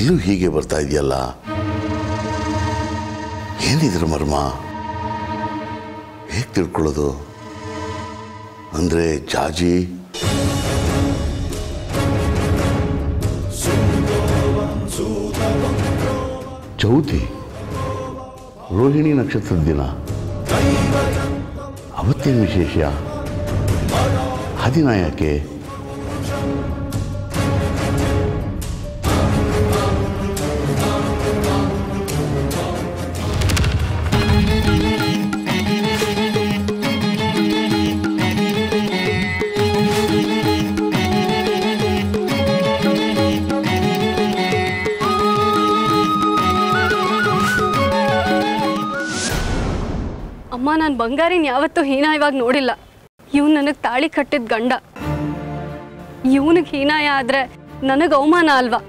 ಇಲ್ಲೂ ಹೀಗೆ ಬರ್ತಾ ಇದೆಯಲ್ಲ, ಏನಿದ್ರ ಮರ್ಮ? ಹೇಗೆ ತಿಳ್ಕೊಳ್ಳೋದು? ಅಂದ್ರೆ ಜಾಜಿ ಚೌತಿ ರೋಹಿಣಿ ನಕ್ಷತ್ರದ ದಿನ, ಅವತ್ತೇನು ವಿಶೇಷ? ಆ ದಿನ ಯಾಕೆ? ಅಮ್ಮ, ನಾನು ಬಂಗಾರಿನ ಯಾವತ್ತೂ ಹೀನಾಯವಾಗಿ ನೋಡಿಲ್ಲ. ಇವನು ನನಗೆ ತಾಳಿ ಕಟ್ಟಿದ ಗಂಡ. ಇವನಿಗೆ ಹೀನಾಯ ಆದ್ರೆ ನನಗೆ ಅವಮಾನ ಅಲ್ವಾ?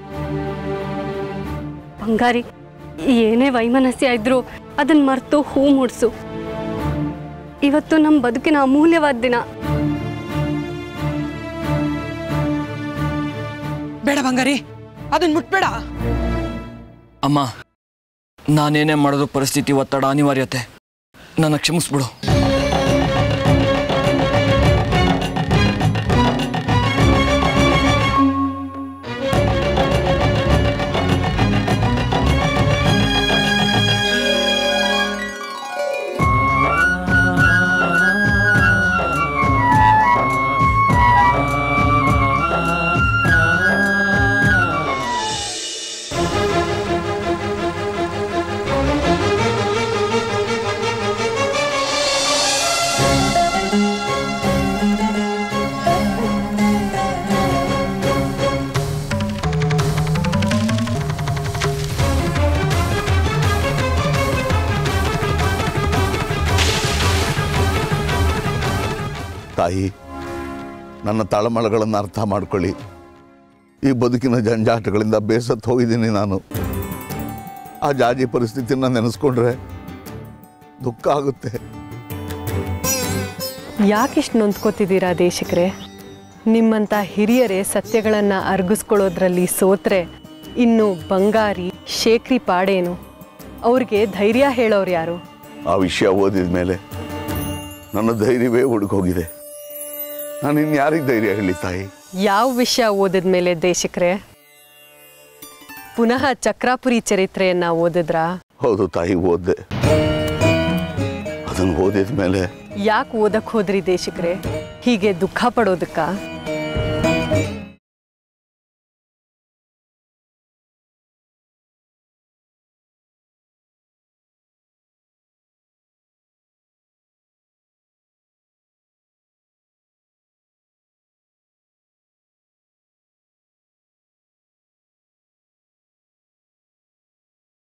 ಬಂಗಾರಿ, ಏನೇ ವೈಮನಸ್ಯ ಇದ್ರು ಅದನ್ನ ಮರೆತು ಹೂ ಮುಡ್ಸು. ಇವತ್ತು ನಮ್ಮ ಬದುಕಿನ ಅಮೂಲ್ಯವಾದ ದಿನ. ಬೇಡ ಬಂಗಾರಿ, ಅದನ್ನ ಮುಟ್ಬೇಡ. ಅಮ್ಮ, ನಾನೇನೇ ಮಾಡೋದು ಪರಿಸ್ಥಿತಿ, ಒತ್ತಡ, ಅನಿವಾರ್ಯತೆ. ನನ್ನ ಕ್ಷಮಿಸ್ಬಿಡು. ತಾಯಿ, ನನ್ನ ತಳಮಳಗಳನ್ನು ಅರ್ಥ ಮಾಡ್ಕೊಳ್ಳಿ. ಈ ಬದುಕಿನ ಜಂಜಾಟಗಳಿಂದ ಬೇಸತ್ತು ಹೋಗಿದ್ದೀನಿ ನಾನು. ಆ ಜಾಜಿ ಪರಿಸ್ಥಿತಿನ ನೆನೆಸ್ಕೊಂಡ್ರೆ ದುಃಖ ಆಗುತ್ತೆ. ಯಾಕಿಷ್ಟು ನೊಂದ್ಕೋತಿದ್ದೀರಾ ದೇಶಿಕರೇ? ನಿಮ್ಮಂಥ ಹಿರಿಯರೇ ಸತ್ಯಗಳನ್ನು ಅರ್ಗಿಸ್ಕೊಳ್ಳೋದ್ರಲ್ಲಿ ಸೋತ್ರೆ ಇನ್ನು ಬಂಗಾರಿ, ಶೇಖರಿ ಪಾಡೇನು? ಅವ್ರಿಗೆ ಧೈರ್ಯ ಹೇಳೋರು ಯಾರು? ಆ ವಿಷಯ ಓದಿದ ಮೇಲೆ ನನ್ನ ಧೈರ್ಯವೇ ಹುಡುಕೋಗಿದೆ. ನಾನು ಇನ್ಯಾರಿಗೆ ಧೈರ್ಯ ಹೇಳಿ ತಾಯಿ? ಯಾವ ವಿಷಯ ಓದಿದ ಮೇಲೆ ದೇಶಿಕರೇ? ಪುನಃ ಚಕ್ರಾಪುರಿ ಚರಿತ್ರೆಯನ್ನ ಓದಿದ್ರಾ? ಹೌದು ತಾಯಿ, ಓದ್ದೆ. ಅದನ್ನು ಓದಿದ ಮೇಲೆ ಯಾಕೆ ಓದಕ್ ಹೋದ್ರಿ ದೇಶಿಕರೇ? ಹೀಗೆ ದುಃಖ ಪಡೋದಕ್ಕ?